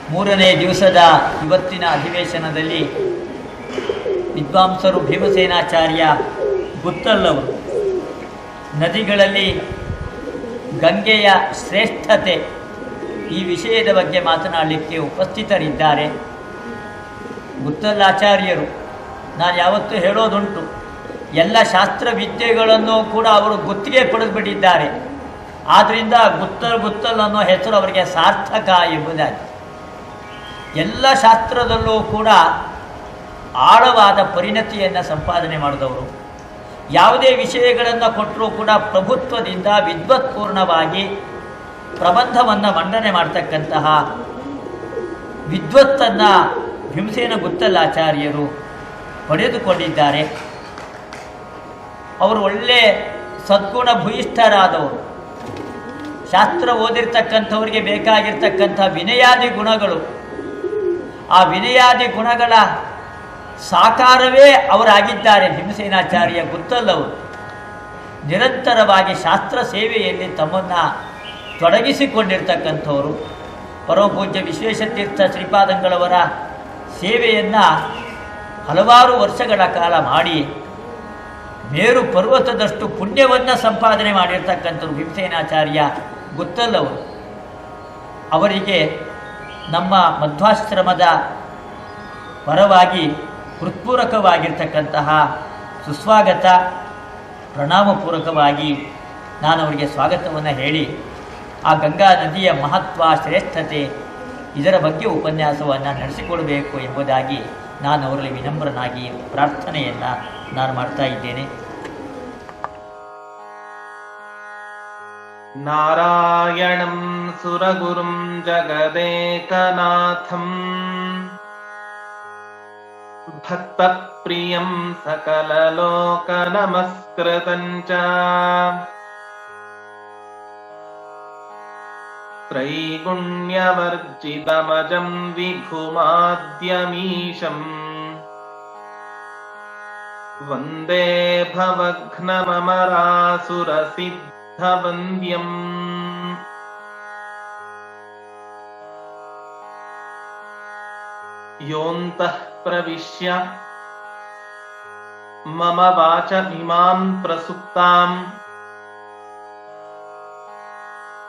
ಮೂರನೇ ದಿವಸದ ಇವತ್ತಿನ ಅಧಿವೇಶನದಲ್ಲಿ ವಿದ್ವಾಂಸರು ಭೀಮಸೇನಾಚಾರ್ಯ ಗುತ್ತಲ್ಲವರು ನದಿಗಳಲ್ಲಿ ಗಂಗೆಯ ಶ್ರೇಷ್ಠತೆ ಈ ವಿಷಯದ ಬಗ್ಗೆ ಮಾತನಾಡಲಿಕ್ಕೆ ಉಪಸ್ಥಿತರಿದ್ದಾರೆ. ಗುತ್ತಲಾಚಾರ್ಯರು, ನಾನು ಯಾವತ್ತೂ ಹೇಳೋದುಂಟು, ಎಲ್ಲ ಶಾಸ್ತ್ರವಿದ್ಯೆಗಳನ್ನು ಕೂಡ ಅವರು ಗುತ್ತಿಗೆ ಪಡೆದುಬಿಟ್ಟಿದ್ದಾರೆ. ಆದ್ದರಿಂದ ಗುತ್ತಲ್ ಅನ್ನೋ ಹೆಸರು ಅವರಿಗೆ ಸಾರ್ಥಕ ಎಂಬುದಾಗಿ. ಎಲ್ಲ ಶಾಸ್ತ್ರದಲ್ಲೂ ಕೂಡ ಆಳವಾದ ಪರಿಣತಿಯನ್ನು ಸಂಪಾದನೆ ಮಾಡಿದವರು. ಯಾವುದೇ ವಿಷಯಗಳನ್ನು ಕೊಟ್ಟರೂ ಕೂಡ ಪ್ರಭುತ್ವದಿಂದ ವಿದ್ವತ್ಪೂರ್ಣವಾಗಿ ಪ್ರಬಂಧವನ್ನು ಮಂಡನೆ ಮಾಡ್ತಕ್ಕಂತಹ ವಿದ್ವತ್ತನ್ನು ಭೀಮಸೇನ ಗುತ್ತಲಾಚಾರ್ಯರು ಪಡೆದುಕೊಂಡಿದ್ದಾರೆ. ಅವರು ಒಳ್ಳೆ ಸದ್ಗುಣ ಭೂಯಿಷ್ಠರಾದವರು. ಶಾಸ್ತ್ರ ಓದಿರ್ತಕ್ಕಂಥವರಿಗೆ ಬೇಕಾಗಿರ್ತಕ್ಕಂಥ ವಿನಯಾದಿ ಗುಣಗಳು, ಆ ವಿನಯಾದಿ ಗುಣಗಳ ಸಾಕಾರವೇ ಅವರಾಗಿದ್ದಾರೆ. ಭೀಮಸೇನಾಚಾರ್ಯ ಗುತ್ತಲ್ಲವರು ನಿರಂತರವಾಗಿ ಶಾಸ್ತ್ರ ಸೇವೆಯಲ್ಲಿ ತಮ್ಮನ್ನು ತೊಡಗಿಸಿಕೊಂಡಿರ್ತಕ್ಕಂಥವರು. ಪರಮಪೂಜ್ಯ ವಿಶ್ವೇಶತೀರ್ಥ ಶ್ರೀಪಾದಂಗಳವರ ಸೇವೆಯನ್ನು ಹಲವಾರು ವರ್ಷಗಳ ಕಾಲ ಮಾಡಿ ಮೇರು ಪರ್ವತದಷ್ಟು ಪುಣ್ಯವನ್ನು ಸಂಪಾದನೆ ಮಾಡಿರ್ತಕ್ಕಂಥವ್ರು ಭೀಮಸೇನಾಚಾರ್ಯ ಗುತ್ತಲ್ಲವರು. ಅವರಿಗೆ ನಮ್ಮ ಮಧ್ವಾಶ್ರಮದ ಪರವಾಗಿ ಹೃತ್ಪೂರ್ವಕವಾಗಿರ್ತಕ್ಕಂತಹ ಸುಸ್ವಾಗತ, ಪ್ರಣಾಮಪೂರ್ವಕವಾಗಿ ನಾನು ಅವರಿಗೆ ಸ್ವಾಗತವನ್ನು ಹೇಳಿ ಆ ಗಂಗಾ ನದಿಯ ಮಹತ್ವ, ಶ್ರೇಷ್ಠತೆ ಇದರ ಬಗ್ಗೆ ಉಪನ್ಯಾಸವನ್ನು ನಡೆಸಿಕೊಡಬೇಕು ಎಂಬುದಾಗಿ ನಾನು ಅವರಲ್ಲಿ ವಿನಮ್ರನಾಗಿ ಪ್ರಾರ್ಥನೆಯನ್ನು ನಾನು ಮಾಡ್ತಾ ಇದ್ದೇನೆ. ನಾರಾಯಣಂ ಸುರಗುರುಂ ಜಗದೇಕನಾಥಂ ಭಕ್ತಪ್ರಿಯಂ ಸಕಲಲೋಕನಮಸ್ಕೃತಂಚ ತ್ರೈಗುಣ್ಯವರ್ಜಿತಮಜಂ ವಿಭುಮಾದ್ಯಮೀಶಂ ವಂದೇ ಭವಘ್ನಮರಾಸುರಸಿದ್ಧವಂದ್ಯಂ. ಯೋಂತಃ ಪ್ರವಿಶ್ಯ ಮಮ ವಾಚಮಿಮಾಂ ಪ್ರಸುಪ್ತಾಂ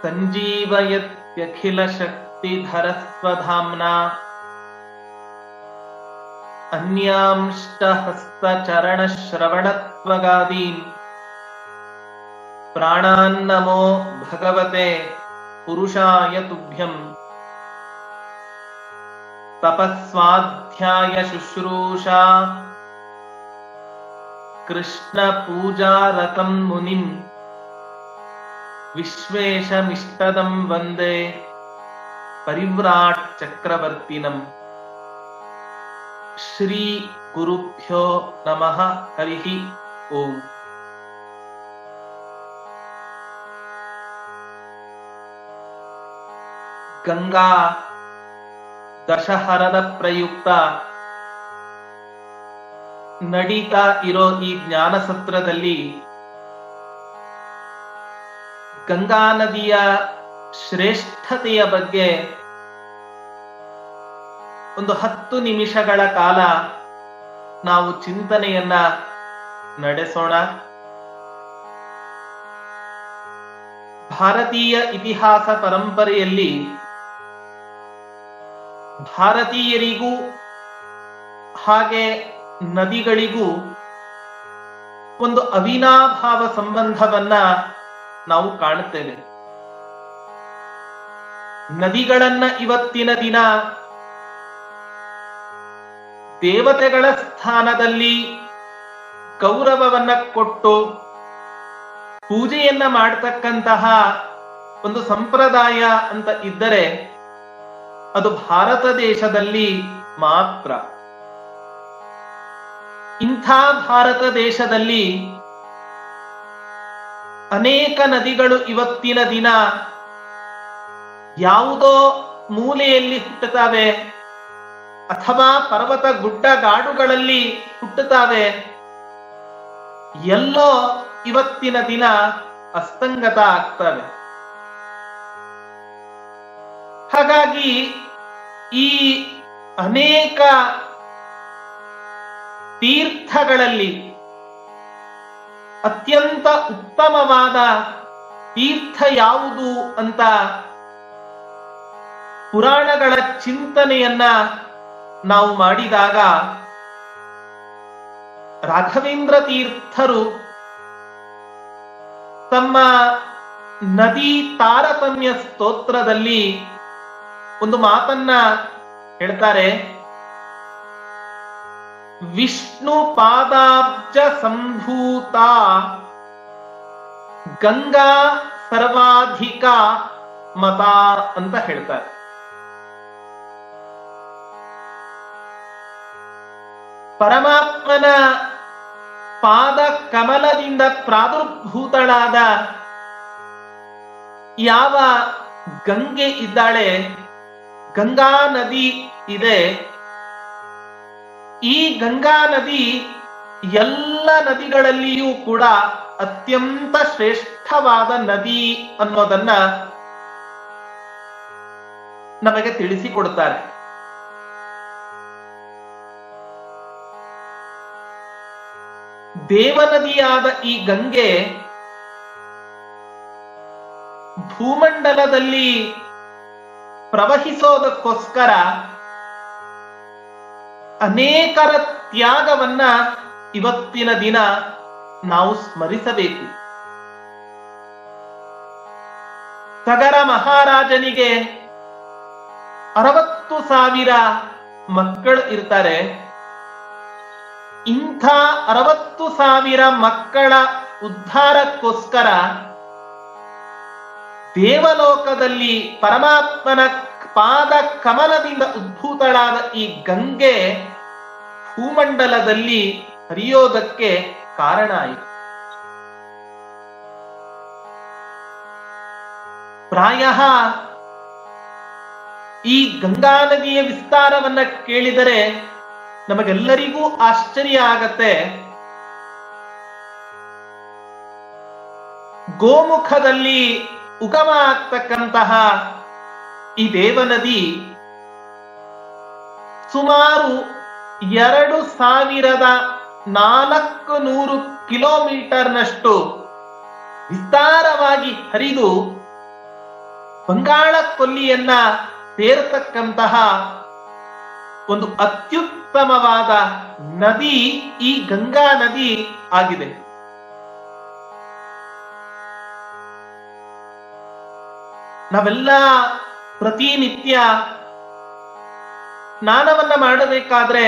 ಸಂಜೀವಯತ್ಯಖಿಲಶಕ್ತಿಧರಸ್ವಧಾಮ್ನಾ ಅನ್ಯಾಂಷ್ಟಹಸ್ತಚರಣಶ್ರವಣತ್ವಗಾದೀನ್ ಪ್ರಾಣಾನ್ನಮೋ ಭಗವತೆ ಪುರುಷಾಯ ತುಭ್ಯಂ. ತಪಸ್ವಾಧ್ಯಾಯ ಶುಶ್ರೂಷಾ ಕೃಷ್ಣ ಪೂಜಾರತಂ ಮುನಿಂ ವಿಶ್ವೇಶಮಿಷ್ಟದಂ ವಂದೇ ಪರಿವ್ರಾಟ್ ಚಕ್ರವರ್ತಿನಂ. ಶ್ರೀ ಗುರುಭ್ಯೋ ನಮಃ. ಹರಿ ಓಂ. ಗಂಗಾ ದಶಹರದ ಪ್ರಯುಕ್ತ ನಡೀತಾ ಇರೋ ಈ ಜ್ಞಾನ ಸತ್ರದಲ್ಲಿ ಗಂಗಾ ನದಿಯ ಶ್ರೇಷ್ಠತೆಯ ಬಗ್ಗೆ ಒಂದು 10 ನಿಮಿಷಗಳ ಕಾಲ ನಾವು ಚಿಂತನೆಯನ್ನ ನಡೆಸೋಣ. ಭಾರತೀಯ ಇತಿಹಾಸ ಪರಂಪರೆಯಲ್ಲಿ ಭಾರತೀಯರಿಗೂ ಹಾಗೆ ನದಿಗಳಿಗೂ ಒಂದು ಅವಿನಾಭಾವ ಸಂಬಂಧವನ್ನ ನಾವು ಕಾಣುತ್ತೇವೆ. ನದಿಗಳನ್ನ ಇವತ್ತಿನ ದಿನ ದೇವತೆಗಳ ಸ್ಥಾನದಲ್ಲಿ ಗೌರವವನ್ನ ಕೊಟ್ಟು ಪೂಜೆಯನ್ನ ಮಾಡತಕ್ಕಂತಹ ಒಂದು ಸಂಪ್ರದಾಯ ಅಂತ ಇದ್ದರೆ ಅದು ಭಾರತ ದೇಶದಲ್ಲಿ ಮಾತ್ರ. ಇಂಥ ಭಾರತ ದೇಶದಲ್ಲಿ ಅನೇಕ ನದಿಗಳು ಇವತ್ತಿನ ದಿನ ಯಾವುದೋ ಮೂಲೆಯಲ್ಲಿ ಹುಟ್ಟುತ್ತವೆ ಅಥವಾ ಪರ್ವತ ಗುಡ್ಡಗಾಡುಗಳಲ್ಲಿ ಹುಟ್ಟುತ್ತವೆ, ಎಲ್ಲೋ ಇವತ್ತಿನ ದಿನ ಅಸ್ತಂಗತ ಆಗ್ತವೆ. ಹಾಗಾಗಿ ಈ ಅನೇಕ ತೀರ್ಥಗಳಲ್ಲಿ ಅತ್ಯಂತ ಉತ್ತಮವಾದ ತೀರ್ಥ ಯಾವುದು ಅಂತ ಪುರಾಣಗಳ ಚಿಂತನೆಯನ್ನ ನಾವು ಮಾಡಿದಾಗ ರಾಘವೇಂದ್ರ ತೀರ್ಥರು ತಮ್ಮ ನದಿ ತಾರತಮ್ಯ ಸ್ತೋತ್ರದಲ್ಲಿ ಒಂದು ಮಾತನ್ನ ಹೇಳ್ತಾರೆ. ವಿಷ್ಣು ಪಾದಾಬ್ಜ ಸಂಭೂತ ಗಂಗಾ ಸರ್ವಾಧಿಕ ಮತ ಅಂತ ಹೇಳ್ತಾರೆ. ಪರಮಾತ್ಮನ ಪಾದ ಕಮಲದಿಂದ ಪ್ರಾದುರ್ಭೂತಳಾದ ಯಾವ ಗಂಗೆ ಇದ್ದಾಳೆ, ಗಂಗಾ ನದಿ ಇದೆ, ಈ ಗಂಗಾ ನದಿ ಎಲ್ಲ ನದಿಗಳಲ್ಲಿಯೂ ಕೂಡ ಅತ್ಯಂತ ಶ್ರೇಷ್ಠವಾದ ನದಿ ಅನ್ನೋದನ್ನ ನಮಗೆ ತಿಳಿಸಿಕೊಡ್ತಾರೆ. ದೇವನದಿಯಾದ ಈ ಗಂಗೆ ಭೂಮಂಡಲದಲ್ಲಿ ಪ್ರವಹಿಸೋದಕ್ಕೋಸ್ಕರ ಅನೇಕರ ತ್ಯಾಗವನ್ನ ಇವತ್ತಿನ ದಿನ ನಾವು ಸ್ಮರಿಸಬೇಕು. ಸಗರ ಮಹಾರಾಜನಿಗೆ 60,000 ಮಕ್ಕಳು ಇರ್ತಾರೆ. ಇಂಥ 60,000 ಮಕ್ಕಳ ಉದ್ಧಾರಕ್ಕೋಸ್ಕರ ದೇವಲೋಕದಲ್ಲಿ ಪರಮಾತ್ಮನ ಪಾದ ಕಮಲದಿಂದ ಉದ್ಭೂತಳಾದ ಈ ಗಂಗೆ ಭೂಮಂಡಲದಲ್ಲಿ ಹರಿಯೋದಕ್ಕೆ ಕಾರಣ ಆಯಿತು. ಪ್ರಾಯ ಈ ಗಂಗಾ ನದಿಯ ವಿಸ್ತಾರವನ್ನ ಕೇಳಿದರೆ ನಮಗೆಲ್ಲರಿಗೂ ಆಶ್ಚರ್ಯ ಆಗತ್ತೆ. ಗೋಮುಖದಲ್ಲಿ ಉಗಮ ಆಗ್ತಕ್ಕಂತಹ ಈ ದೇವನದಿ ಸುಮಾರು 2,400 ಕಿಲೋಮೀಟರ್ನಷ್ಟು ವಿಸ್ತಾರವಾಗಿ ಹರಿದು ಬಂಗಾಳ ಕೊಲ್ಲಿಯನ್ನ ಸೇರತಕ್ಕಂತಹ ಒಂದು ಅತ್ಯುತ್ತಮವಾದ ನದಿ ಈ ಗಂಗಾ ನದಿ ಆಗಿದೆ. ನಾವೆಲ್ಲ ಪ್ರತಿನಿತ್ಯ ಸ್ನಾನವನ್ನ ಮಾಡಬೇಕಾದ್ರೆ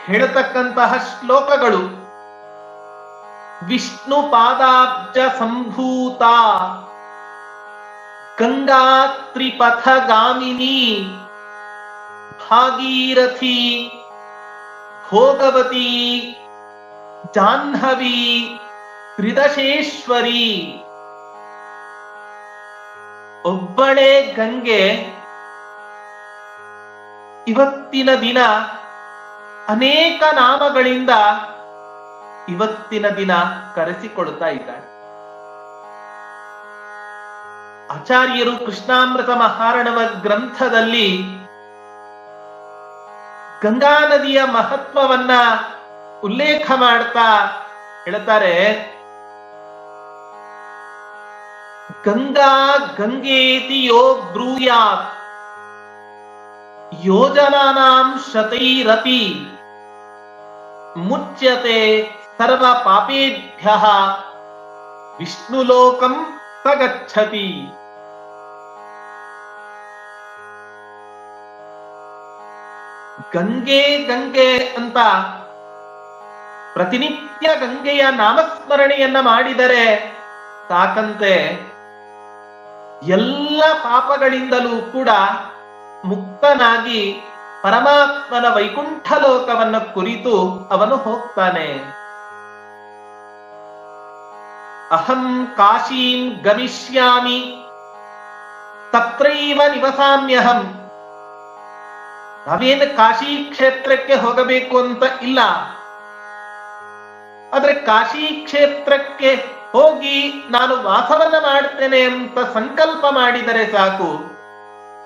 ಹೇಳತಕ್ಕಂತಹ ಶ್ಲೋಕಗಳು ವಿಷ್ಣು ಪಾದಾಬ್ಜ ಸಂಭೂತ ಗಂಗಾ ತ್ರಿಪಥಗಾಮಿನಿ ಭಾಗೀರಥಿ ಭೋಗವತಿ ಜಾಹ್ನವಿ ತ್ರಿದಶೇಶ್ವರಿ. ಒಬ್ಬಳೇ ಗಂಗೆ ಇವತ್ತಿನ ದಿನ ಅನೇಕ ನಾಮಗಳಿಂದ ಇವತ್ತಿನ ದಿನ ಕರೆಸಿಕೊಳ್ತಾ ಇದ್ದಾರೆ. ಆಚಾರ್ಯರು ಕೃಷ್ಣಾಮೃತ ಮಹಾರಣವ ಗ್ರಂಥದಲ್ಲಿ ಗಂಗಾ ನದಿಯ ಮಹತ್ವವನ್ನ ಉಲ್ಲೇಖ ಮಾಡ್ತಾ ಹೇಳ್ತಾರೆ, ಗಂಗಾ ಗಂಗೇತಿ ಯೋ ಬ್ರೂಯಾತ್ ಯೋಜನಾನಾಂ ಶತೈರಪಿ ಮುಚ್ಯತೆ ಸರ್ವ ಪಾಪೇಭ್ಯಃ ವಿಷ್ಣುಲೋಕಂ ಸಗಚ್ಚತಿ. ಗಂಗೆ ಗಂಗೆ ಅಂತ ಪ್ರತಿನಿತ್ಯ ಗಂಗೆಯ ನಾಮಸ್ಮರಣೆಯನ್ನ ಮಾಡಿದರೆ ಸಾಕಂತೆ ಎಲ್ಲ ಪಾಪಗಳಿಂದಲೂ ಕೂಡ ಮುಕ್ತನಾಗಿ ಪರಮಾತ್ಮನ ವೈಕುಂಠ ಲೋಕವನ್ನು ಕುರಿತು ಅವನು ಹೋಗ್ತಾನೆ. ಅಹಂ ಕಾಶೀಂ ಗಮಿಷ್ಯಾಮಿ ತತ್ರೈವ ನಿವಸಾಮ್ಯಹಂ. ನಾವೇನು ಕಾಶಿ ಕ್ಷೇತ್ರಕ್ಕೆ ಹೋಗಬೇಕು ಅಂತ ಇಲ್ಲ, ಆದ್ರೆ ಕಾಶಿ ಕ್ಷೇತ್ರಕ್ಕೆ ಹೋಗಿ ನಾನು ವಾಸವನ್ನ ಮಾಡ್ತೇನೆ ಅಂತ ಸಂಕಲ್ಪ ಮಾಡಿದರೆ ಸಾಕು,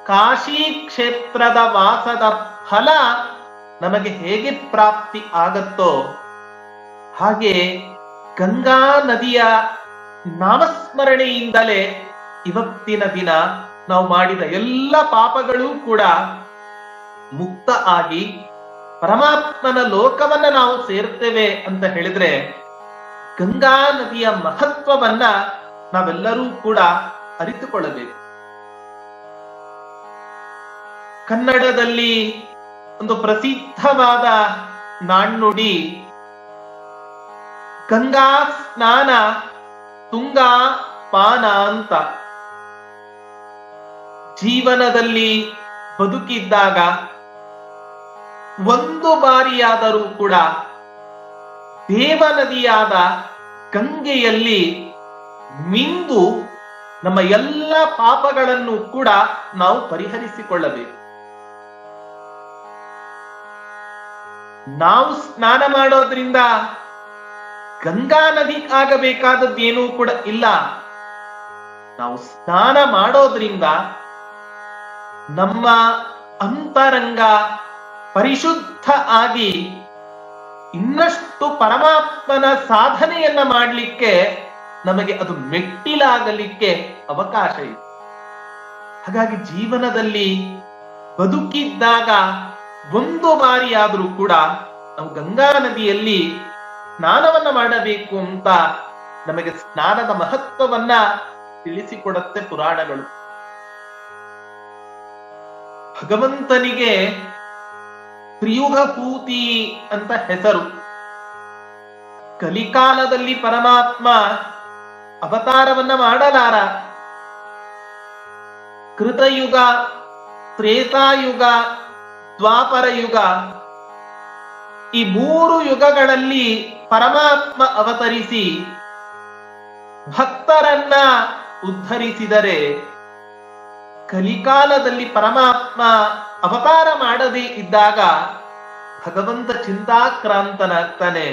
ಕಾಶಿ ಕ್ಷೇತ್ರದ ವಾಸದ ಫಲ ನಮಗೆ ಹೇಗೆ ಪ್ರಾಪ್ತಿ ಆಗತ್ತೋ ಹಾಗೆ ಗಂಗಾ ನದಿಯ ನಾಮಸ್ಮರಣೆಯಿಂದಲೇ ಇವತ್ತಿನ ದಿನ ನಾವು ಮಾಡಿದ ಎಲ್ಲ ಪಾಪಗಳೂ ಕೂಡ ಮುಕ್ತ ಆಗಿ ಪರಮಾತ್ಮನ ಲೋಕವನ್ನ ನಾವು ಸೇರ್ತೇವೆ ಅಂತ ಹೇಳಿದ್ರೆ ಗಂಗಾ ನದಿಯ ಮಹತ್ವವನ್ನ ನಾವೆಲ್ಲರೂ ಕೂಡ ಅರಿತುಕೊಳ್ಳಬೇಕು. ಕನ್ನಡದಲ್ಲಿ ಒಂದು ಪ್ರಸಿದ್ಧವಾದ ನಾಣ್ಣುಡಿ, ಗಂಗಾ ಸ್ನಾನ ತುಂಗಾ ಪಾನ ಅಂತ. ಜೀವನದಲ್ಲಿ ಬದುಕಿದ್ದಾಗ ಒಂದು ಬಾರಿಯಾದರೂ ಕೂಡ ದೇವನದಿಯಾದ ಗಂಗೆಯಲ್ಲಿ ಮಿಂದು ನಮ್ಮ ಎಲ್ಲ ಪಾಪಗಳನ್ನು ಕೂಡ ನಾವು ಪರಿಹರಿಸಿಕೊಳ್ಳಬೇಕು. ನಾವು ಸ್ನಾನ ಮಾಡೋದ್ರಿಂದ ಗಂಗಾ ನದಿ ಆಗಬೇಕಾದದ್ದೇನೂ ಕೂಡ ಇಲ್ಲ. ನಾವು ಸ್ನಾನ ಮಾಡೋದ್ರಿಂದ ನಮ್ಮ ಅಂತರಂಗ ಪರಿಶುದ್ಧ ಆಗಿ ಇನ್ನಷ್ಟು ಪರಮಾತ್ಮನ ಸಾಧನೆಯನ್ನ ಮಾಡಲಿಕ್ಕೆ ನಮಗೆ ಅದು ಮೆಟ್ಟಿಲಾಗಲಿಕ್ಕೆ ಅವಕಾಶ ಇದೆ. ಹಾಗಾಗಿ ಜೀವನದಲ್ಲಿ ಬದುಕಿದ್ದಾಗ ಒಂದು ಬಾರಿಯಾದರೂ ಕೂಡ ನಾವು ಗಂಗಾ ನದಿಯಲ್ಲಿ ಸ್ನಾನವನ್ನ ಮಾಡಬೇಕು ಅಂತ ನಮಗೆ ಸ್ನಾನದ ಮಹತ್ವವನ್ನ ತಿಳಿಸಿಕೊಡುತ್ತೆ ಪುರಾಣಗಳು. ಭಗವಂತನಿಗೆ ತ್ರಿಯುಗಪೂತಿ ಅಂತ ಹೆಸರು. ಕಲಿಕಾಲದಲ್ಲಿ ಪರಮಾತ್ಮ ಅವತಾರವನ್ನ ಮಾಡಲಾರ. ಕೃತಯುಗ, ತ್ರೇತಾಯುಗ, ದ್ವಾಪರ ಯುಗ, ಈ 3 ಯುಗಗಳಲ್ಲಿ ಪರಮಾತ್ಮ ಅವತರಿಸಿ ಭಕ್ತರನ್ನ ಉದ್ಧರಿಸಿದರೆ, ಕಲಿಕಾಲದಲ್ಲಿ ಪರಮಾತ್ಮ ಅವತಾರ ಮಾಡದೇ ಇದ್ದಾಗ ಭಗವಂತ ಚಿಂತಾಕ್ರಾಂತನಾಗ್ತಾನೆ.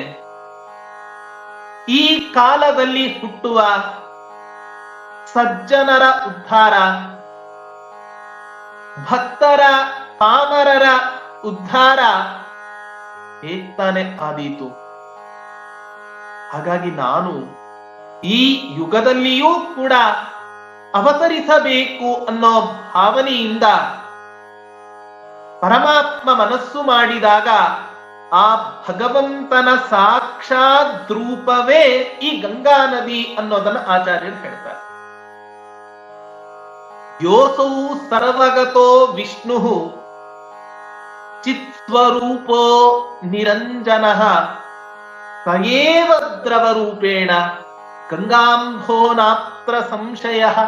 ಈ ಕಾಲದಲ್ಲಿ ಹುಟ್ಟುವ ಸಜ್ಜನರ ಉದ್ಧಾರ, ಭಕ್ತರ ಪಾಮರರ ಉದ್ಧಾರ ಹೇಗ್ತಾನೆ ಆದೀತು. ಹಾಗಾಗಿ ನಾನು ಈ ಯುಗದಲ್ಲಿಯೂ ಕೂಡ ಅವತರಿಸಬೇಕು ಅನ್ನೋ ಭಾವನೆಯಿಂದ ಪರಮಾತ್ಮ ಮನಸ್ಸು ಮಾಡಿದಾಗ ಆ ಭಗವಂತನ ಸಾಕ್ಷಾತ್ ರೂಪವೇ ಈ ಗಂಗಾ ನದಿ ಅನ್ನೋದನ್ನ ಆಚಾರ್ಯರು ಹೇಳ್ತಾರೆ. ಯೋಸೌ ಸರ್ವಗತೋ ವಿಷ್ಣು ಚಿತ್ಸ್ವರೂಪೋ ನಿರಂಜನಃ ಸಯೇವ ದ್ರವರೂಪೇಣ ಗಂಗಾಂಭೋ ನಾತ್ರ ಸಂಶಯಃ.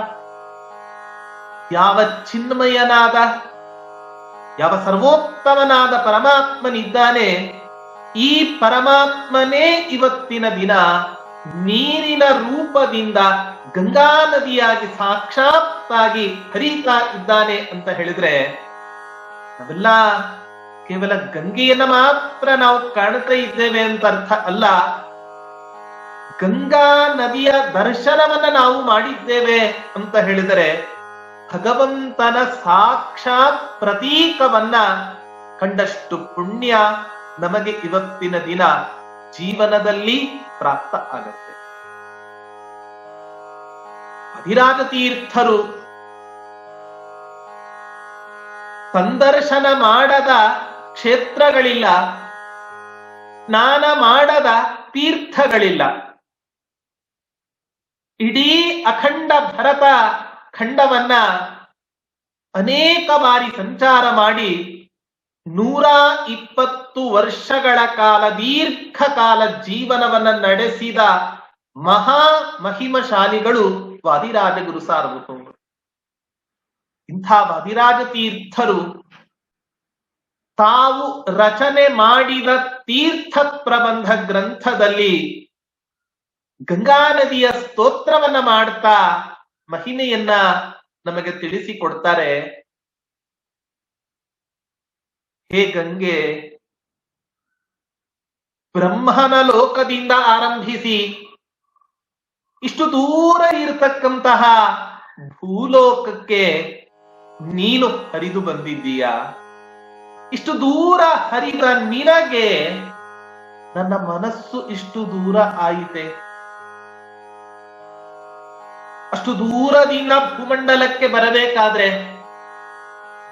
ಯಾವ ಚಿನ್ಮಯನಾದ, ಯಾವ ಸರ್ವೋತ್ತಮನಾದ ಪರಮಾತ್ಮನಿದ್ದಾನೆ, ಈ ಪರಮಾತ್ಮನೇ ಇವತ್ತಿನ ದಿನ ನೀರಿನ ರೂಪದಿಂದ ಗಂಗಾ ನದಿಯಾಗಿ ಸಾಕ್ಷಾತ್ತಾಗಿ ಹರಿತಾ ಇದ್ದಾನೆ ಅಂತ ಹೇಳಿದ್ರೆ, ನಾವೆಲ್ಲ ಕೇವಲ ಗಂಗೆಯನ್ನ ಮಾತ್ರ ನಾವು ಕಾಣ್ತಾ ಇದ್ದೇವೆ ಅಂತ ಅರ್ಥ ಅಲ್ಲ. ಗಂಗಾ ನದಿಯ ದರ್ಶನವನ್ನ ನಾವು ಮಾಡಿದ್ದೇವೆ ಅಂತ ಹೇಳಿದರೆ ಭಗವಂತನ ಸಾಕ್ಷಾತ್ ಪ್ರತೀಕವನ್ನ ಕಂಡಷ್ಟು ಪುಣ್ಯ ನಮಗೆ ಇವತ್ತಿನ ದಿನ ಜೀವನದಲ್ಲಿ ಪ್ರಾಪ್ತ ಆಗತ್ತೆ. ಅಧಿರಾಜ ತೀರ್ಥರು ಸಂದರ್ಶನ ಮಾಡದ ಕ್ಷೇತ್ರಗಳಿಲ್ಲ, ಸ್ನಾನ ಮಾಡದ ತೀರ್ಥಗಳಿಲ್ಲ. ಇಡೀ ಅಖಂಡ ಭರತ ಖಂಡವನ್ನ ಅನೇಕ ಬಾರಿ ಸಂಚಾರ ಮಾಡಿ 120 ವರ್ಷಗಳ ಕಾಲ ದೀರ್ಘಕಾಲ ಜೀವನವನ್ನ ನಡೆಸಿದ ಮಹಾ ಮಹಿಮಶಾಲಿಗಳು ವಾದಿರಾಜ ಗುರು ಸಾರ್ವಭೌಮರು. ಇಂಥ ವಾದಿರಾಜ ತೀರ್ಥರು ತಾವು ರಚನೆ ಮಾಡಿದ ತೀರ್ಥ ಪ್ರಬಂಧ ಗ್ರಂಥದಲ್ಲಿ ಗಂಗಾ ನದಿಯ ಸ್ತೋತ್ರವನ್ನ ಮಾಡ್ತಾ ಮಹಿಮೆಯನ್ನ ನಮಗೆ ತಿಳಿಸಿಕೊಡ್ತಾರೆ. ಹೇ ಗಂಗೆ, ಬ್ರಹ್ಮನ ಲೋಕದಿಂದ ಆರಂಭಿಸಿ ಇಷ್ಟು ದೂರ ಇರತಕ್ಕಂತಹ ಭೂಲೋಕಕ್ಕೆ ನೀನು ಹರಿದು ಬಂದಿದ್ದೀಯಾ? ಇಷ್ಟು ದೂರ ಹರಿದ ನಿನಗೆ ನನ್ನ ಮನಸ್ಸು ಇಷ್ಟು ದೂರ ಆಯಿತೆ. ಅಷ್ಟು ದೂರದಿಂದ ಭೂಮಂಡಲಕ್ಕೆ ಬರಬೇಕಾದ್ರೆ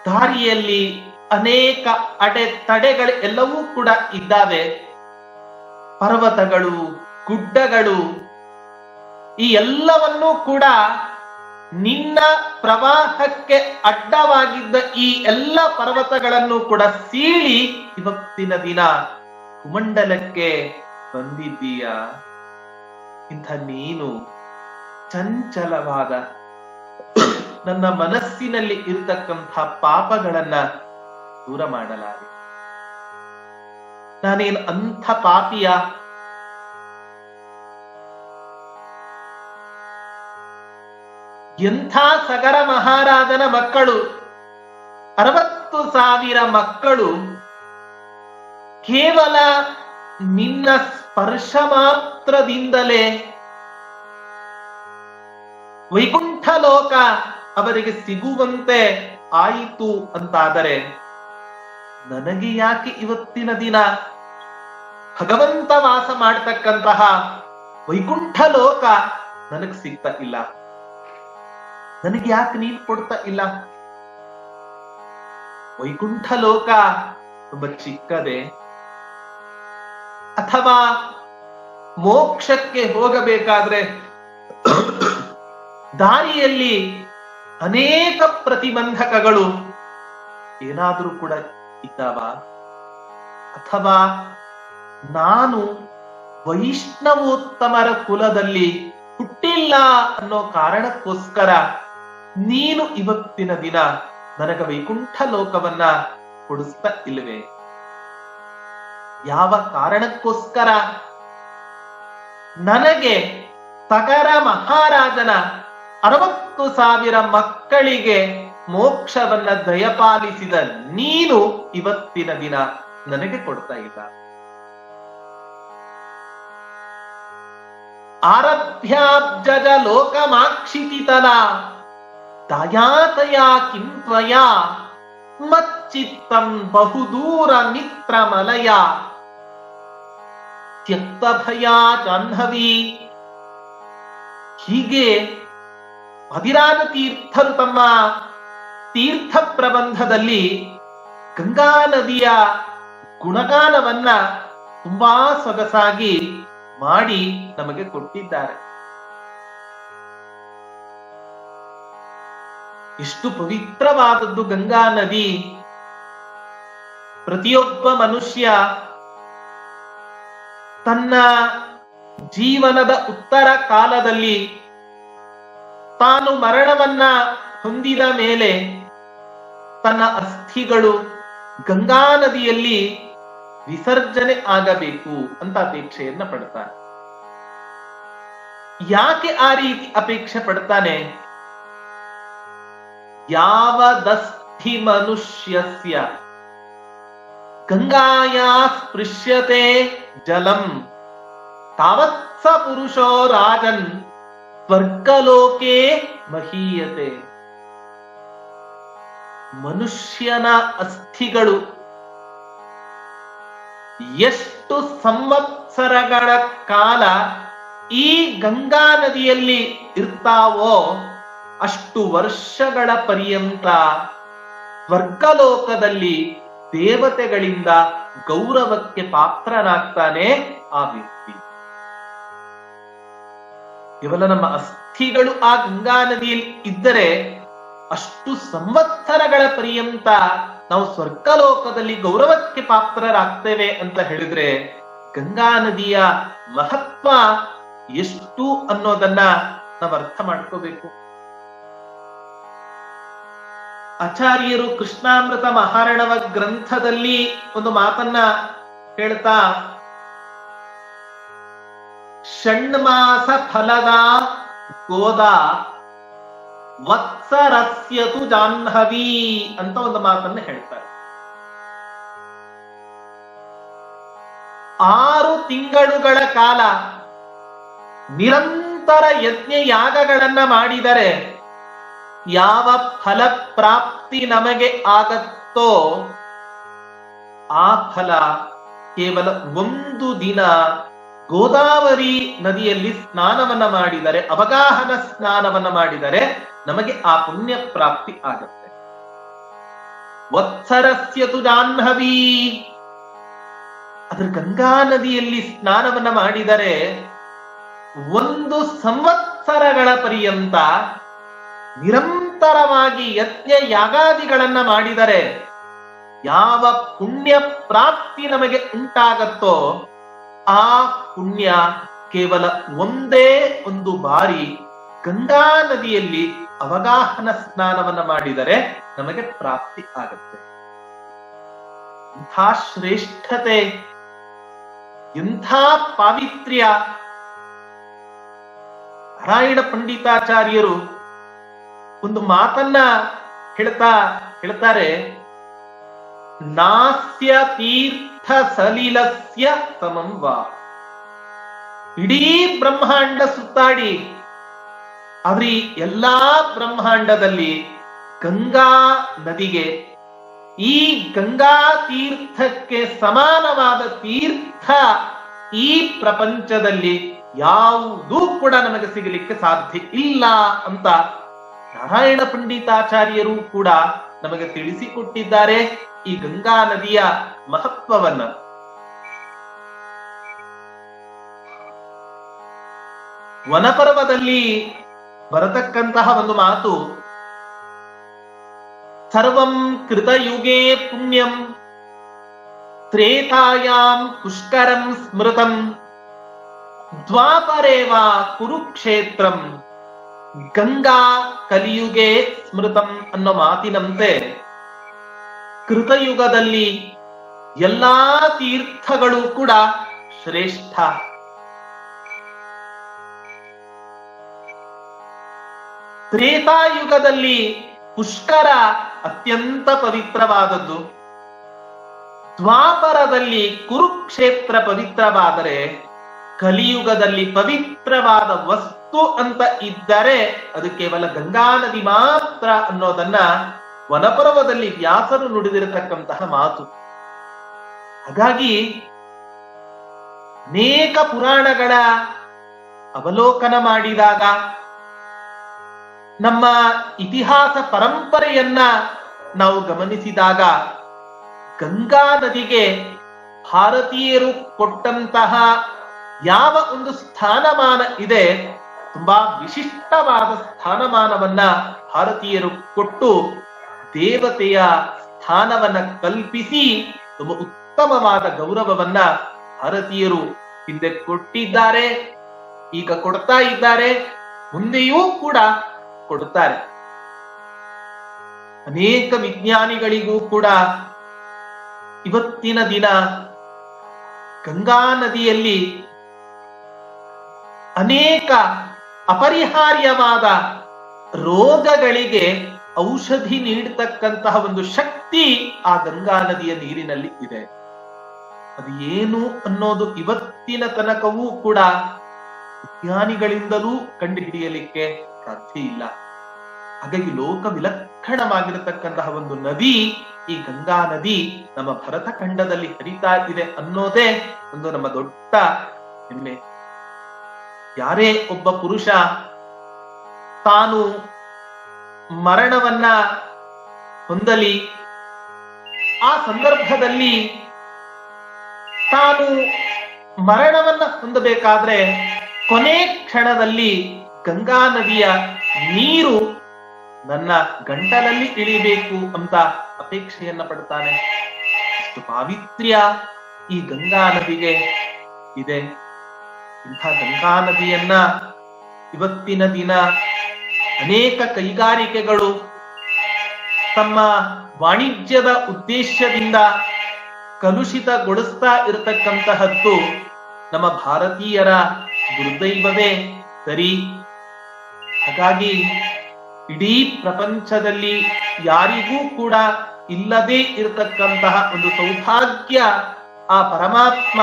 ದಾರಿಯಲ್ಲಿ ಅನೇಕ ಅಡೆತಡೆಗಳು ಎಲ್ಲವೂ ಕೂಡ ಇದ್ದಾವೆ. ಪರ್ವತಗಳು, ಗುಡ್ಡಗಳು, ಈ ಎಲ್ಲವನ್ನೂ ಕೂಡ ನಿನ್ನ ಪ್ರವಾಹಕ್ಕೆ ಅಡ್ಡವಾಗಿದ್ದ ಈ ಎಲ್ಲ ಪರ್ವತಗಳನ್ನು ಕೂಡ ಸೀಳಿ ಇವತ್ತಿನ ದಿನ ಭೂಮಂಡಲಕ್ಕೆ ಬಂದಿದ್ದೀಯ. ಇಂಥ ನೀನು ಚಂಚಲವಾದ ನನ್ನ ಮನಸ್ಸಿನಲ್ಲಿ ಇರತಕ್ಕಂಥ ಪಾಪಗಳನ್ನ ದೂರ ಮಾಡಲಾರೆ. ನಾನೇನು ಅಂಥ ಪಾಪಿಯ? ಎಂಥ ಸಗರ ಮಹಾರಾಜನ ಮಕ್ಕಳು, 60,000 ಮಕ್ಕಳು ಕೇವಲ ನಿನ್ನ ಸ್ಪರ್ಶ ಮಾತ್ರದಿಂದಲೇ ವೈಕುಂಠ ಲೋಕ ಅವರಿಗೆ ಸಿಗುವಂತೆ ಆಯಿತು ಅಂತಾದರೆ ನನಗೆ ಯಾಕೆ ಇವತ್ತಿನ ದಿನ ಭಗವಂತ ವಾಸ ಮಾಡ್ತಕ್ಕಂತಹ ವೈಕುಂಠ ಲೋಕ ನನಗ್ ಸಿಗ್ತಾ ಇಲ್ಲ? ನನಗೆ ಯಾಕೆ ನೀನು ಕೊಡ್ತಾ ಇಲ್ಲ? ವೈಕುಂಠ ಲೋಕ ತುಂಬಾ ಚಿಕ್ಕದೆ, ಅಥವಾ ಮೋಕ್ಷಕ್ಕೆ ಹೋಗಬೇಕಾದ್ರೆ ದಾರಿಯಲ್ಲಿ ಅನೇಕ ಪ್ರತಿಬಂಧಕಗಳು ಏನಾದ್ರೂ ಕೂಡ ಇದ್ದಾವ? ಅಥವಾ ನಾನು ವೈಷ್ಣವೋತ್ತಮರ ಕುಲದಲ್ಲಿ ಹುಟ್ಟಿಲ್ಲ ಅನ್ನೋ ಕಾರಣಕ್ಕೋಸ್ಕರ ನೀನು ಇವತ್ತಿನ ದಿನ ನನಗ ವೈಕುಂಠ ಲೋಕವನ್ನ ಕೊಡಿಸ್ತಾ ಇಲ್ಲವೇ? ಯಾವ ಕಾರಣಕ್ಕೋಸ್ಕರ ನನಗೆ ಸಗರ ಮಹಾರಾಜನ 60,000 ಮಕ್ಕಳಿಗೆ ಮೋಕ್ಷವನ್ನ ದಯಪಾಲಿಸಿದ ನೀನು ಇವತ್ತಿನ ದಿನ ನನಗೆ ಕೊಡ್ತಾ ಇಲ್ಲ? ಆರಭ್ಯಾಬ್ಜಜ ಲೋಕಮಾಕ್ಷಿತಿತಲ ದಯಾತಯಾ ಕಿಂತ್ವಯ ಮಚ್ಚಿತ್ತಂ ಬಹುದೂರ ಮಿತ್ರಮಲಯ ತ್ಯಕ್ತ ಭಯಾ ಜಾಹ್ನವಿ. ಹೀಗೆ ಅಧಿರಾಜ ತೀರ್ಥರು ತಮ್ಮ ತೀರ್ಥ ಪ್ರಬಂಧದಲ್ಲಿ ಗಂಗಾ ನದಿಯ ಗುಣಗಾನವನ್ನ ತುಂಬಾ ಸೊಗಸಾಗಿ ಮಾಡಿ ನಮಗೆ ಕೊಟ್ಟಿದ್ದಾರೆ. ಎಷ್ಟು ಪವಿತ್ರವಾದದ್ದು ಗಂಗಾ ನದಿ. ಪ್ರತಿಯೊಬ್ಬ ಮನುಷ್ಯ ತನ್ನ ಜೀವನದ ಉತ್ತರ ಕಾಲದಲ್ಲಿ ತಾನು ಮರಣವನ್ನ ಹೊಂದಿದ ಮೇಲೆ ತನ್ನ ಅಸ್ಥಿಗಳು ಗಂಗಾ ನದಿಯಲ್ಲಿ ವಿಸರ್ಜನೆ ಆಗಬೇಕು ಅಂತ ಅಪೇಕ್ಷೆಯನ್ನ ಪಡ್ತಾನೆ. ಯಾಕೆ ಆ ರೀತಿ ಅಪೇಕ್ಷೆ ಪಡ್ತಾನೆ? ಯಾವದಸ್ಥಿ ಮನುಷ್ಯಸ್ಯ ಗಂಗಾಯಾ ಸ್ಪೃಶ್ಯತೆ ಜಲಂ ತಾವತ್ಸ ಪುರುಷೋ ರಾಜನ್ ಸ್ವರ್ಗಲೋಕೆ ಮಹೀಯತೆ. ಮನುಷ್ಯನ ಅಸ್ಥಿಗಳು ಎಷ್ಟು ಸಂವತ್ಸರಗಳ ಕಾಲ ಈ ಗಂಗಾ ನದಿಯಲ್ಲಿ ಇರ್ತಾವೋ ಅಷ್ಟು ವರ್ಷಗಳ ಪರ್ಯಂತ ಸ್ವರ್ಗಲೋಕದಲ್ಲಿ ದೇವತೆಗಳಿಂದ ಗೌರವಕ್ಕೆ ಪಾತ್ರನಾಗ್ತಾನೆ ಆ ವ್ಯಕ್ತಿ. ಕೇವಲ ನಮ್ಮ ಅಸ್ಥಿಗಳು ಆ ಗಂಗಾ ನದಿಯಲ್ಲಿ ಇದ್ದರೆ ಅಷ್ಟು ಸಂವತ್ಸರಗಳ ಪರ್ಯಂತ ನಾವು ಸ್ವರ್ಗಲೋಕದಲ್ಲಿ ಗೌರವಕ್ಕೆ ಪಾತ್ರರಾಗ್ತೇವೆ ಅಂತ ಹೇಳಿದ್ರೆ ಗಂಗಾ ನದಿಯ ಮಹತ್ವ ಎಷ್ಟು ಅನ್ನೋದನ್ನ ನಾವು ಅರ್ಥ ಮಾಡ್ಕೋಬೇಕು. ಆಚಾರ್ಯರು ಕೃಷ್ಣಾಮೃತ ಮಹಾರಣವ ಗ್ರಂಥದಲ್ಲಿ ಒಂದು ಮಾತನ್ನ ಹೇಳ್ತಾ, ಷಣ್ಮಾಸ ಫಲದ ಗೋದ ವತ್ಸರಸ್ಯತು ಜಾಹ್ನವಿ ಅಂತ ಒಂದು ಮಾತನ್ನ ಹೇಳ್ತಾರೆ. 6 ತಿಂಗಳುಗಳ ಕಾಲ ನಿರಂತರ ಯಜ್ಞ ಯಾಗಗಳನ್ನ ಮಾಡಿದರೆ ಯಾವ ಫಲ ಪ್ರಾಪ್ತಿ ನಮಗೆ ಆಗತ್ತೋ ಆ ಫಲ ಕೇವಲ ಒಂದು ದಿನ ಗೋದಾವರಿ ನದಿಯಲ್ಲಿ ಸ್ನಾನವನ್ನ ಮಾಡಿದರೆ, ಅವಗಾಹನ ಸ್ನಾನವನ್ನ ಮಾಡಿದರೆ ನಮಗೆ ಆ ಪುಣ್ಯ ಪ್ರಾಪ್ತಿ ಆಗತ್ತೆ. ವತ್ಸರಸ್ಯತು ಜಾಹ್ನವಿ, ಅದ್ರ ಗಂಗಾ ನದಿಯಲ್ಲಿ ಸ್ನಾನವನ್ನ ಮಾಡಿದರೆ 1 ಸಂವತ್ಸರಗಳ ಪರ್ಯಂತ ನಿರಂತರವಾಗಿ ಯಜ್ಞ ಯಾಗಾದಿಗಳನ್ನ ಮಾಡಿದರೆ ಯಾವ ಪುಣ್ಯ ಪ್ರಾಪ್ತಿ ನಮಗೆ ಉಂಟಾಗತ್ತೋ ಆ ಪುಣ್ಯ ಕೇವಲ ಒಂದೇ ಒಂದು ಬಾರಿ ಗಂಗಾ ನದಿಯಲ್ಲಿ ಅವಗಾಹನ ಸ್ನಾನವನ್ನ ಮಾಡಿದರೆ ನಮಗೆ ಪ್ರಾಪ್ತಿ ಆಗತ್ತೆ. ಇಂಥ ಶ್ರೇಷ್ಠತೆ, ಇಂಥ ಪಾವಿತ್ರ್ಯ. ನಾರಾಯಣ ಪಂಡಿತಾಚಾರ್ಯರು ಒಂದು ಮಾತನ್ನ ಹೇಳ್ತಾರೆ, ನಾಸ್ಯ ತೀರ್ಥ ಸಲಿಲಸ್ಯ ಸಮಂ ವಾ. ಇಡೀ ಬ್ರಹ್ಮಾಂಡ ಸುತ್ತಾಡಿ ಆದ್ರೆ ಎಲ್ಲಾ ಬ್ರಹ್ಮಾಂಡದಲ್ಲಿ ಗಂಗಾ ನದಿಗೆ, ಈ ಗಂಗಾ ತೀರ್ಥಕ್ಕೆ ಸಮಾನವಾದ ತೀರ್ಥ ಈ ಪ್ರಪಂಚದಲ್ಲಿ ಯಾವುದೂ ಕೂಡ ನಮಗೆ ಸಿಗಲಿಕ್ಕೆ ಸಾಧ್ಯ ಇಲ್ಲ ಅಂತ ನಾರಾಯಣ ಪಂಡಿತಾಚಾರ್ಯರು ಕೂಡ ನಮಗೆ ತಿಳಿಸಿಕೊಟ್ಟಿದ್ದಾರೆ ಈ ಗಂಗಾ ನದಿಯ ಮಹತ್ವವನ್ನ. ವನಪರ್ವದಲ್ಲಿ ಬರತಕ್ಕಂತಹ ಒಂದು ಮಾತು, ಸರ್ವಂ ಕೃತಯುಗೇ ಪುಣ್ಯಂ ತ್ರೇತಾಯಾಂ ಪುಷ್ಕರಂ ಸ್ಮೃತಂ ದ್ವಾಪರೇವ ಕುರುಕ್ಷೇತ್ರಂ ಗಂಗಾ ಕಲಿಯುಗೆ ಸ್ಮೃತಂ ಅನ್ನೋ ಮಾತಿನಂತೆ ಕೃತಯುಗದಲ್ಲಿ ಎಲ್ಲಾ ತೀರ್ಥಗಳು ಕೂಡ ಶ್ರೇಷ್ಠ. ತ್ರೇತಾಯುಗದಲ್ಲಿ ಪುಷ್ಕರ ಅತ್ಯಂತ ಪವಿತ್ರವಾದದ್ದು, ದ್ವಾಪರದಲ್ಲಿ ಕುರುಕ್ಷೇತ್ರ ಪವಿತ್ರವಾದರೆ ಕಲಿಯುಗದಲ್ಲಿ ಪವಿತ್ರವಾದ ವಸ್ತು ಅಂತ ಇದ್ದರೆ ಅದು ಕೇವಲ ಗಂಗಾ ನದಿ ಮಾತ್ರ ಅನ್ನೋದನ್ನ ವನಪರ್ವದಲ್ಲಿ ವ್ಯಾಸರು ನುಡಿದಿರತಕ್ಕಂತಹ ಮಾತು. ಹಾಗಾಗಿ ಅನೇಕ ಪುರಾಣಗಳ ಅವಲೋಕನ ಮಾಡಿದಾಗ, ನಮ್ಮ ಇತಿಹಾಸ ಪರಂಪರೆಯನ್ನ ನಾವು ಗಮನಿಸಿದಾಗ ಗಂಗಾ ನದಿಗೆ ಭಾರತೀಯರು ಕೊಟ್ಟಂತಹ ಯಾವ ಒಂದು ಸ್ಥಾನಮಾನ ಇದೆ, ತುಂಬಾ ವಿಶಿಷ್ಟವಾದ ಸ್ಥಾನಮಾನವನ್ನ ಭಾರತೀಯರು ಕೊಟ್ಟು ದೇವತೆಯ ಸ್ಥಾನವನ್ನ ಕಲ್ಪಿಸಿ ತುಂಬ ಉತ್ತಮವಾದ ಗೌರವವನ್ನ ಭಾರತೀಯರು ಹಿಂದೆ ಕೊಟ್ಟಿದ್ದಾರೆ, ಈಗ ಕೊಡ್ತಾ ಇದ್ದಾರೆ, ಮುಂದೆಯೂ ಕೂಡ ಕೊಡುತ್ತಾರೆ. ಅನೇಕ ವಿಜ್ಞಾನಿಗಳಿಗೂ ಕೂಡ ಇವತ್ತಿನ ದಿನ ಗಂಗಾ ನದಿಯಲ್ಲಿ ಅನೇಕ ಅಪರಿಹಾರ್ಯವಾದ ರೋಗಗಳಿಗೆ ಔಷಧಿ ನೀಡತಕ್ಕಂತಹ ಒಂದು ಶಕ್ತಿ ಆ ಗಂಗಾ ನದಿಯ ನೀರಿನಲ್ಲಿ ಇದೆ. ಅದು ಏನು ಅನ್ನೋದು ಇವತ್ತಿನ ತನಕವೂ ಕೂಡ ವಿಜ್ಞಾನಿಗಳಿಂದಲೂ ಕಂಡುಹಿಡಿಯಲಿಕ್ಕೆ ಸಾಧ್ಯ ಇಲ್ಲ. ಹಾಗಾಗಿ ಲೋಕ ವಿಲಕ್ಷಣವಾಗಿರತಕ್ಕಂತಹ ಒಂದು ನದಿ ಈ ಗಂಗಾ ನದಿ ನಮ್ಮ ಭರತ ಖಂಡದಲ್ಲಿ ಹರಿತಾ ಇದೆ ಅನ್ನೋದೇ ಒಂದು ನಮ್ಮ ದೊಡ್ಡ ಹೆಮ್ಮೆ. ಯಾರೇ ಒಬ್ಬ ಪುರುಷ ತಾನು ಮರಣವನ್ನ ಹೊಂದಲಿ, ಆ ಸಂದರ್ಭದಲ್ಲಿ ತಾನು ಮರಣವನ್ನ ಹೊಂದಬೇಕಾದ್ರೆ ಕೊನೆ ಕ್ಷಣದಲ್ಲಿ ಗಂಗಾ ನದಿಯ ನೀರು ನನ್ನ ಗಂಟಲಲ್ಲಿ ಇಳಿಬೇಕು ಅಂತ ಅಪೇಕ್ಷೆಯನ್ನ ಪಡ್ತಾನೆ. ಅಷ್ಟು ಪಾವಿತ್ರ್ಯ ಈ ಗಂಗಾ ನದಿಗೆ ಇದೆ. ಇಂಥ ಗಂಗಾ ನದಿಯನ್ನ ಇವತ್ತಿನ ದಿನ ಅನೇಕ ಕೈಗಾರಿಕೆಗಳು ತಮ್ಮ ವಾಣಿಜ್ಯದ ಉದ್ದೇಶದಿಂದ ಕಲುಷಿತಗೊಳಿಸ್ತಾ ಇರತಕ್ಕಂತಹದ್ದು ನಮ್ಮ ಭಾರತೀಯರ ದುರ್ದೈವವೇ ಸರಿ. ಹಾಗಾಗಿ ಇಡೀ ಪ್ರಪಂಚದಲ್ಲಿ ಯಾರಿಗೂ ಕೂಡ ಇಲ್ಲದೆ ಇರತಕ್ಕಂತಹ ಒಂದು ಸೌಭಾಗ್ಯ ಆ ಪರಮಾತ್ಮ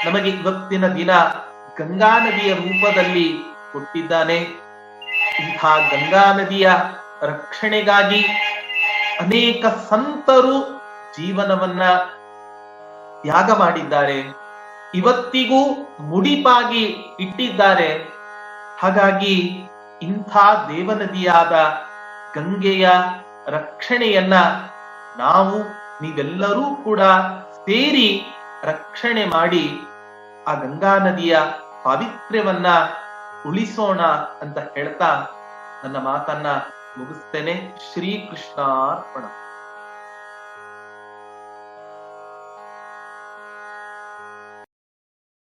ನಮಗೆ ಇವತ್ತಿನ ದಿನ ಗಂಗಾ ನದಿಯ ರೂಪದಲ್ಲಿ ಕೊಟ್ಟಿದ್ದಾನೆ. ಇಂಥ ಗಂಗಾ ನದಿಯ ರಕ್ಷಣೆಗಾಗಿ ಅನೇಕ ಸಂತರು ಜೀವನವನ್ನ ತ್ಯಾಗ ಮಾಡಿದ್ದಾರೆ, ಇವತ್ತಿಗೂ ಮುಡಿಪಾಗಿ ಇಟ್ಟಿದ್ದಾರೆ. ಹಾಗಾಗಿ ಇಂಥ ದೇವನದಿಯಾದ ಗಂಗೆಯ ರಕ್ಷಣೆಯನ್ನ ನಾವು ನೀವೆಲ್ಲರೂ ಕೂಡ ಸೇರಿ ರಕ್ಷಣೆ ಮಾಡಿ ಆ ಗಂಗಾ ನದಿಯ ಪಾವಿತ್ರ್ಯವನ್ನ ಉಳಿಸೋಣ ಅಂತ ಹೇಳ್ತಾ ನನ್ನ ಮಾತನ್ನ ಮುಗಿಸ್ತೇನೆ. ಶ್ರೀಕೃಷ್ಣಾರ್ಪಣ.